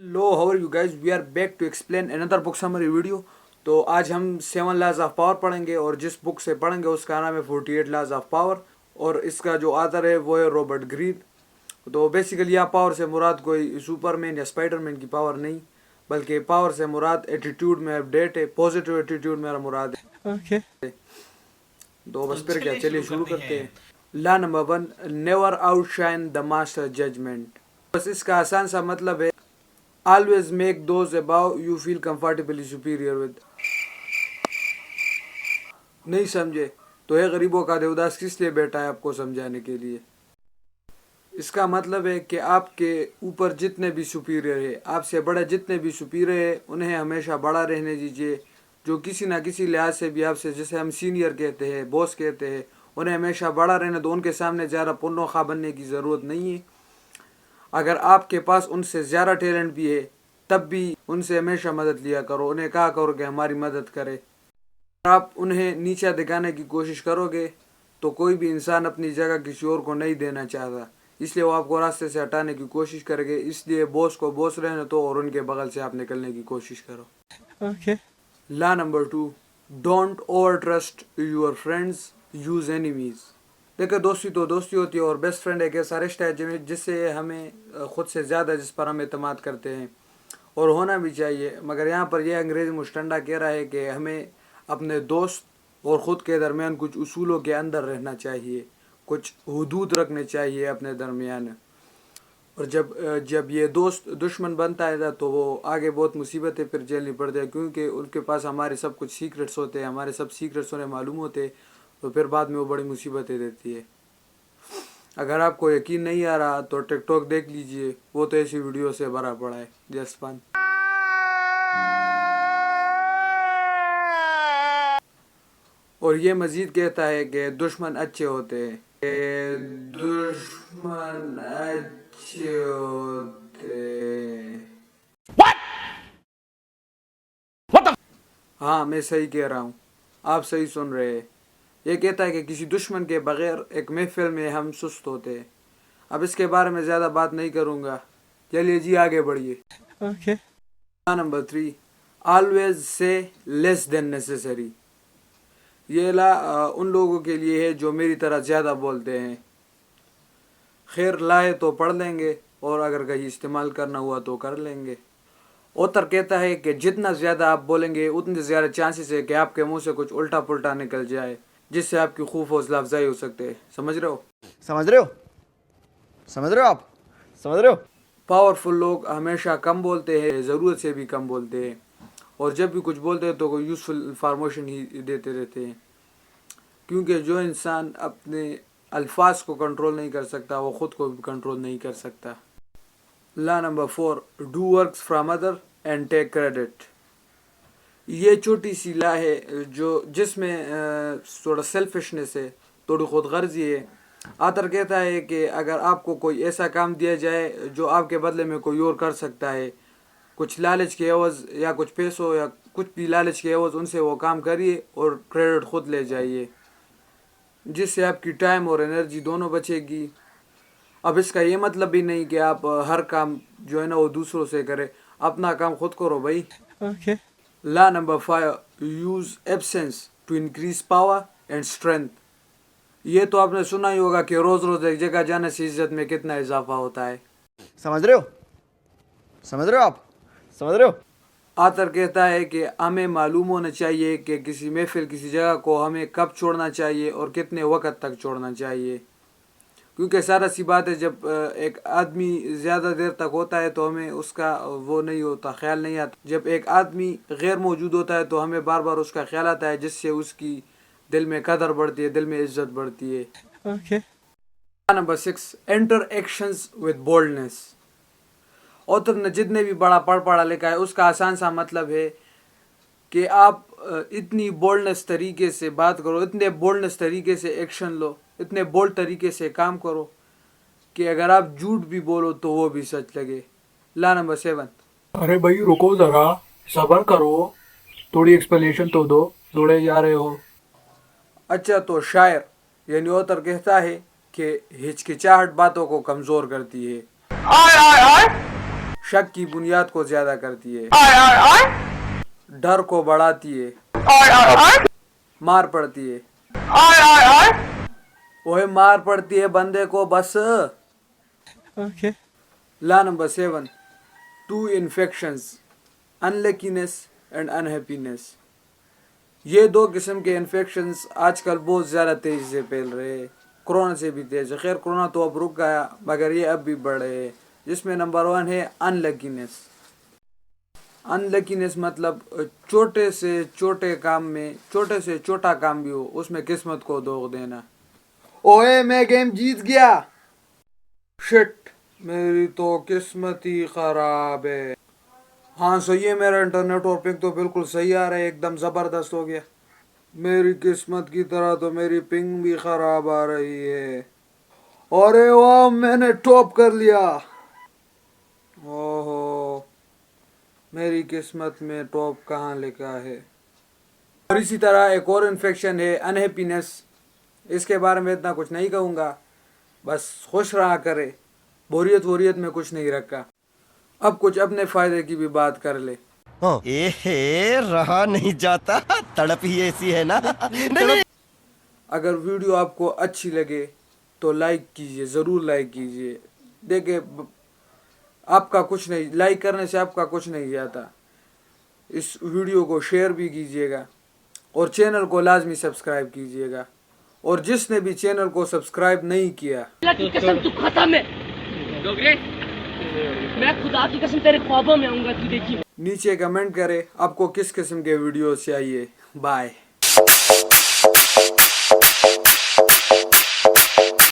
Hello, how are you guys? We are back to explain another book summary video. तो आज हम 7 laws of power पढ़ेंगे और जिस बुक से पढ़ेंगे उसका नाम है 48 laws of power और इसका जो ऑथर है वो है रॉबर्ट ग्रीन। तो बेसिकली यहाँ पावर से मुराद कोई सुपरमैन या स्पाइडरमैन की पावर नहीं, बल्कि पावर से मुराद एटीट्यूड में अपडेट है, पॉजिटिव एटीट्यूड मेरा मुराद है। ओके तो बस फिर क्या, चलिए शुरू करते हैं। Law number 1, never outshine the master judgement. बस इसका आसान सा मतलब है always make those above you feel comfortably superior with। नहीं समझे तो है गरीबों का देवदास किस लिए बैठा है आपको समझाने के लिए। इसका मतलब है कि आपके ऊपर जितने भी सुपीरियर है, आपसे बड़े जितने भी सुपीरियर है, उन्हें हमेशा बड़ा रहने दीजिए। जो किसी ना किसी लिहाज से भी आपसे, जैसे हम सीनियर कहते हैं, बॉस कहते हैं, उन्हें हमेशा बड़ा रहने दो। उनके सामने ज़्यादा पुन्नोखा बनने की ज़रूरत नहीं है। अगर आपके पास उनसे ज़्यादा टैलेंट भी है तब भी उनसे हमेशा मदद लिया करो। उन्हें कहा करो कि हमारी मदद करे। अगर आप उन्हें नीचा दिखाने की कोशिश करोगे तो कोई भी इंसान अपनी जगह किसी और को नहीं देना चाहता, इसलिए वो आपको रास्ते से हटाने की कोशिश करेंगे। इसलिए बॉस को बॉस रहने दो और उनके बगल से आप निकलने की कोशिश करो। Okay law number 2, don't over trust your friends, use enemies. देखिए, दोस्ती तो दोस्ती होती है और बेस्ट फ्रेंड एक ऐसा रिश्ता है जिससे हमें खुद से ज़्यादा, जिस पर हम एतमाद करते हैं और होना भी चाहिए। मगर यहाँ पर यह अंग्रेज़ी मुस्टंडा कह रहा है कि हमें अपने दोस्त और ख़ुद के दरमियान कुछ उसूलों के अंदर रहना चाहिए, कुछ हुदूद रखने चाहिए अपने दरमियान। और जब ये दोस्त दुश्मन बनता है तो वो आगे बहुत मुसीबतें फिर झेलनी पड़ती है, क्योंकि उनके पास हमारे सब कुछ सीक्रेट्स होते हैं, हमारे सब सीक्रेट्स उन्हें मालूम होते हैं, तो फिर बाद में वो बड़ी मुसीबतें देती है। अगर आपको यकीन नहीं आ रहा तो टिकटॉक देख लीजिए, वो तो ऐसी वीडियो से भरा पड़ा है। Just fun. और ये मजीद कहता है कि दुश्मन अच्छे होते हैं, दुश्मन अच्छे होते हैं। हाँ, मैं सही कह रहा हूँ, आप सही सुन रहे हैं। ये कहता है कि किसी दुश्मन के बगैर एक महफिल में हम सुस्त होते हैं। अब इसके बारे में ज़्यादा बात नहीं करूँगा, चलिए जी आगे बढ़िए। Okay number 3, always say less than necessary. ये उन लोगों के लिए है जो मेरी तरह ज़्यादा बोलते हैं। खैर लाए तो पढ़ लेंगे और अगर कहीं इस्तेमाल करना हुआ तो कर लेंगे। ऑथर कहता है कि जितना ज़्यादा आप बोलेंगे उतने ज़्यादा चांसेस है कि आपके मुंह से कुछ उल्टा पुल्टा निकल जाए, जिससे आपकी खूब हौसला अफजाई हो सकते हैं। समझ रहे हो? समझ रहे हो आप समझ रहे हो। पावरफुल लोग हमेशा कम बोलते हैं, ज़रूरत से भी कम बोलते हैं, और जब भी कुछ बोलते हैं तो कोई यूज़फुल इंफॉर्मेशन ही देते रहते हैं, क्योंकि जो इंसान अपने अल्फाज को कंट्रोल नहीं कर सकता वो ख़ुद को भी कंट्रोल नहीं कर सकता। Law number 4, do works from other and take credit. ये छोटी सी ला है जिसमें थोड़ा सेल्फिशनेस है, थोड़ी खुद गर्जी है। आतर कहता है कि अगर आपको कोई ऐसा काम दिया जाए जो आपके बदले में कोई और कर सकता है, कुछ लालच के एवज़ या कुछ पैसों या कुछ भी लालच के एवज़, उनसे वो काम करिए और क्रेडिट खुद ले जाइए, जिससे आपकी टाइम और एनर्जी दोनों बचेगी। अब इसका ये मतलब भी नहीं कि आप हर काम जो है ना वो दूसरों से करें, अपना काम खुद करो भाई। Okay law number 5, use absence to increase power and strength. ये तो आपने सुना ही होगा कि रोज़ रोज़ एक जगह जाने से इज्जत में कितना इजाफा होता है। समझ रहे हो आप समझ रहे हो। आतर कहता है कि हमें मालूम होना चाहिए कि किसी महफिल, किसी जगह को हमें कब छोड़ना चाहिए और कितने वक्त तक छोड़ना चाहिए, क्योंकि सारा सी बात है, जब एक आदमी ज़्यादा देर तक होता है तो हमें उसका वो नहीं होता, ख्याल नहीं आता। जब एक आदमी गैर मौजूद होता है तो हमें बार बार उसका ख्याल आता है, जिससे उसकी दिल में कदर बढ़ती है, दिल में इज्जत बढ़ती है। Okay number 6, enter actions with boldness. Author ने जितने भी बड़ा पढ़ा लिखा है उसका आसान सा मतलब है कि आप इतनी बोल्डनेस तरीके से बात करो, इतने बोल्डनेस तरीके से एक्शन लो, इतने बोल्ड तरीके से काम करो कि अगर आप झूठ भी बोलो तो वो भी सच लगे। ला नंबर 7, अरे भाई रुको जरा, सब्र करो, थोड़ी एक्सप्लेनेशन तो दो, दौड़े जा रहे हो। अच्छा, तो शायर यानी ऑथर कहता है कि हिचकिचाहट बातों को कमज़ोर करती है। शक की बुनियाद को ज्यादा करती है, डर को बढ़ाती है, मार पड़ती है, वही मार पड़ती है बंदे को बस। ला नंबर 7, 2 इन्फेक्शंस, अनलकीनेस एंड अनहैप्पीनेस। ये 2 किस्म के इन्फेक्शंस आजकल बहुत ज़्यादा तेज़ी से फैल रहे हैं, कोरोना से भी तेज़ है। खैर कोरोना तो अब रुक गया, मगर ये अब भी बढ़ रहे हैं, जिसमें नंबर 1 है अनलकीनेस। अनलकीनेस मतलब छोटे से छोटे काम में, छोटे से छोटा काम भी हो उसमें किस्मत को धोखा देना। ओए मैं गेम जीत गया, शिट मेरी तो किस्मत ही खराब है। हाँ सही है, मेरा इंटरनेट और पिंग तो बिल्कुल सही आ रहा है, एकदम ज़बरदस्त हो गया। मेरी किस्मत की तरह तो मेरी पिंग भी खराब आ रही है। अरे वाह मैंने टॉप कर लिया। ओहो मेरी किस्मत में टॉप कहाँ लिखा है। और इसी तरह एक और इन्फेक्शन है अनहैप्पीनेस। इसके बारे में इतना कुछ नहीं कहूँगा, बस खुश रहा करे, बोरियत में कुछ नहीं रखा। अब कुछ अपने फायदे की भी बात कर ले। रहा नहीं जाता, तड़प ही ऐसी है ना। नहीं। अगर वीडियो आपको अच्छी लगे तो लाइक कीजिए, ज़रूर लाइक कीजिए। देखिए आपका कुछ नहीं, लाइक करने से आपका कुछ नहीं जाता। इस वीडियो को शेयर भी कीजिएगा और चैनल को लाजमी सब्सक्राइब कीजिएगा। और जिसने भी चैनल को सब्सक्राइब नहीं किया, कसम तू खत्म है, मैं खुदा की कसम तेरे ख्वाबों में आऊंगा, तू देखी। नीचे कमेंट करें आपको किस किस्म के वीडियो चाहिए। बाय।